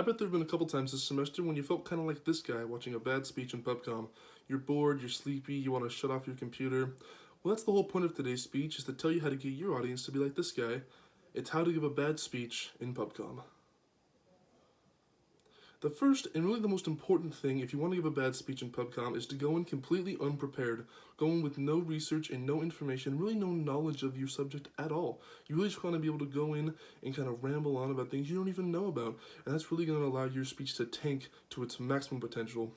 I bet there have been a couple times this semester when you felt kind of like this guy watching a bad speech in Pubcom. You're bored, you're sleepy, you want to shut off your computer. Well, that's the whole point of today's speech, is to tell you how to get your audience to be like this guy. It's how to give a bad speech in Pubcom. The first and really the most important thing if you want to give a bad speech in Pubcom is to go in completely unprepared, go in with no research and no information, really no knowledge of your subject at all. You really just want to be able to go in and kind of ramble on about things you don't even know about, and that's really going to allow your speech to tank to its maximum potential.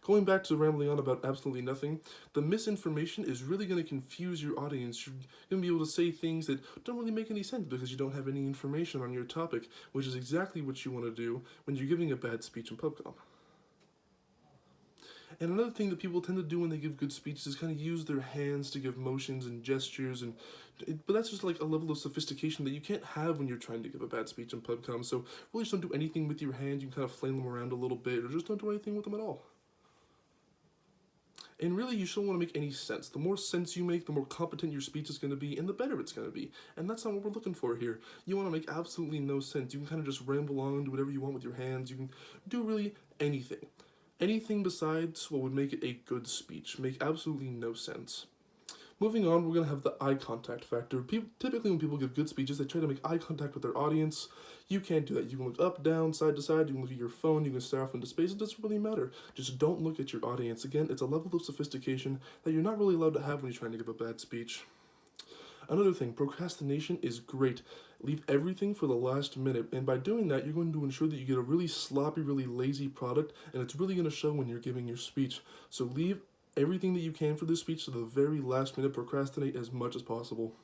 Going back to rambling on about absolutely nothing, the misinformation is really going to confuse your audience. You're going to be able to say things that don't really make any sense because you don't have any information on your topic, which is exactly what you want to do when you're giving a bad speech in Pubcom. And another thing that people tend to do when they give good speeches is kind of use their hands to give motions and gestures, but that's just like a level of sophistication that you can't have when you're trying to give a bad speech in Pubcom. So really just don't do anything with your hands. You can kind of flail them around a little bit, or just don't do anything with them at all. And really, you shouldn't want to make any sense. The more sense you make, the more competent your speech is going to be, and the better it's going to be. And that's not what we're looking for here. You want to make absolutely no sense. You can kind of just ramble on, do whatever you want with your hands. You can do really anything. Anything besides what would make it a good speech. Make absolutely no sense. Moving on, we're going to have the eye contact factor. Typically when people give good speeches, they try to make eye contact with their audience. You can't do that. You can look up, down, side to side, you can look at your phone, you can stare off into space, it doesn't really matter. Just don't look at your audience. Again, it's a level of sophistication that you're not really allowed to have when you're trying to give a bad speech. Another thing, procrastination is great. Leave everything for the last minute, and by doing that, you're going to ensure that you get a really sloppy, really lazy product, and it's really going to show when you're giving your speech. So leave everything that you can for this speech to the very last minute. Procrastinate as much as possible.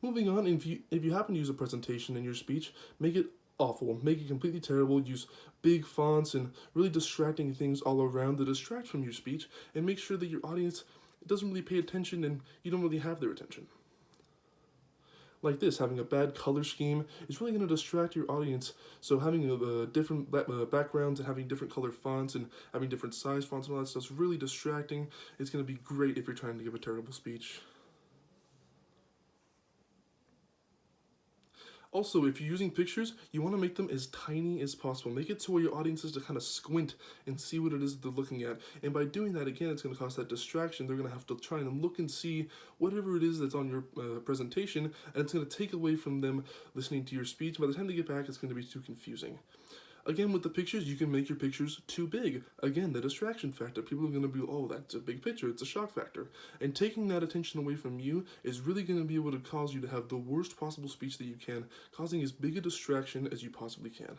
Moving on, if you happen to use a presentation in your speech, make it awful. Make it completely terrible. Use big fonts and really distracting things all around to distract from your speech, and make sure that your audience doesn't really pay attention and you don't really have their attention. Like this, having a bad color scheme is really going to distract your audience. So having different backgrounds and having different color fonts and having different size fonts and all that stuff is really distracting. It's going to be great if you're trying to give a terrible speech. Also, if you're using pictures, you want to make them as tiny as possible. Make it to where your audience is to kind of squint and see what it is that they're looking at. And by doing that, again, it's going to cause that distraction. They're going to have to try and look and see whatever it is that's on your presentation, and it's going to take away from them listening to your speech. By the time they get back, it's going to be too confusing. Again, with the pictures, you can make your pictures too big. Again, the distraction factor. People are going to be, oh, that's a big picture. It's a shock factor. And taking that attention away from you is really going to be able to cause you to have the worst possible speech that you can, causing as big a distraction as you possibly can.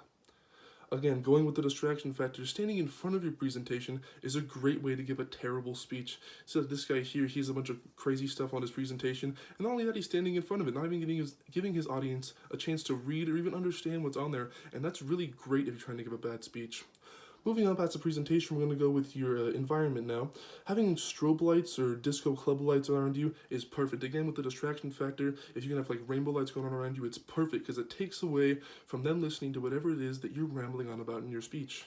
Again, going with the distraction factor, standing in front of your presentation is a great way to give a terrible speech. So this guy here, he has a bunch of crazy stuff on his presentation, and not only that, he's standing in front of it, not even giving his audience a chance to read or even understand what's on there, and that's really great if you're trying to give a bad speech. Moving on past the presentation, we're going to go with your environment now. Having strobe lights or disco club lights around you is perfect. Again, with the distraction factor, if you can have like rainbow lights going on around you, it's perfect because it takes away from them listening to whatever it is that you're rambling on about in your speech.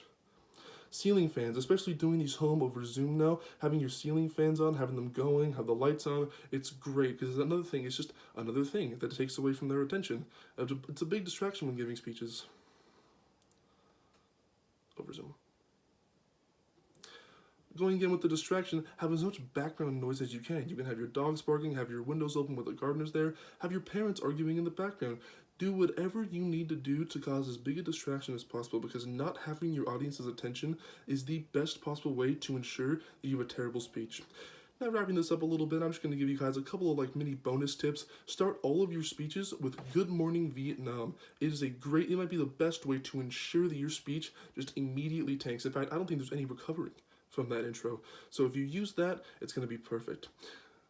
Ceiling fans, especially doing these home over Zoom now, having your ceiling fans on, having them going, have the lights on, it's great because another thing, it's just another thing that takes away from their attention. It's a big distraction when giving speeches over Zoom. Going in with the distraction, have as much background noise as you can. You can have your dogs barking, have your windows open with the gardeners there, have your parents arguing in the background. Do whatever you need to do to cause as big a distraction as possible, because not having your audience's attention is the best possible way to ensure that you have a terrible speech. Now, wrapping this up a little bit, I'm just going to give you guys a couple of like mini bonus tips. Start all of your speeches with Good Morning Vietnam. It might be the best way to ensure that your speech just immediately tanks. In fact, I don't think there's any recovering from that intro. So if you use that, it's going to be perfect.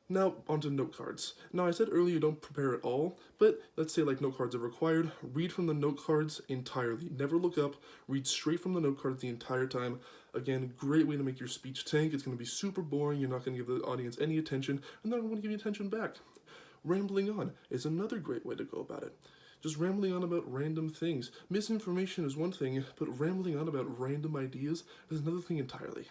Now, onto note cards. Now, I said earlier don't prepare at all, but let's say like note cards are required. Read from the note cards entirely. Never look up. Read straight from the note cards the entire time. Again, great way to make your speech tank. It's going to be super boring. You're not going to give the audience any attention, and they're not going to give you attention back. Rambling on is another great way to go about it. Just rambling on about random things. Misinformation is one thing, but rambling on about random ideas is another thing entirely.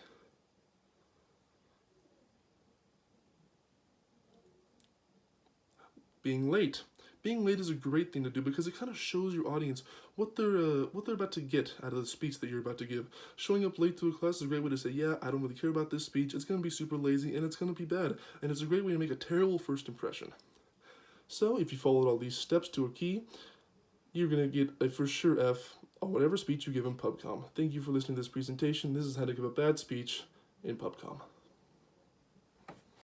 Being late. being late is a great thing to do because it kind of shows your audience what they're about to get out of the speech that you're about to give. Showing up late to a class is a great way to say, yeah, I don't really care about this speech. It's going to be super lazy and it's going to be bad. And it's a great way to make a terrible first impression. So if you followed all these steps to a key, you're going to get a for sure F on whatever speech you give in Pubcom. Thank you for listening to this presentation. This is how to give a bad speech in Pubcom.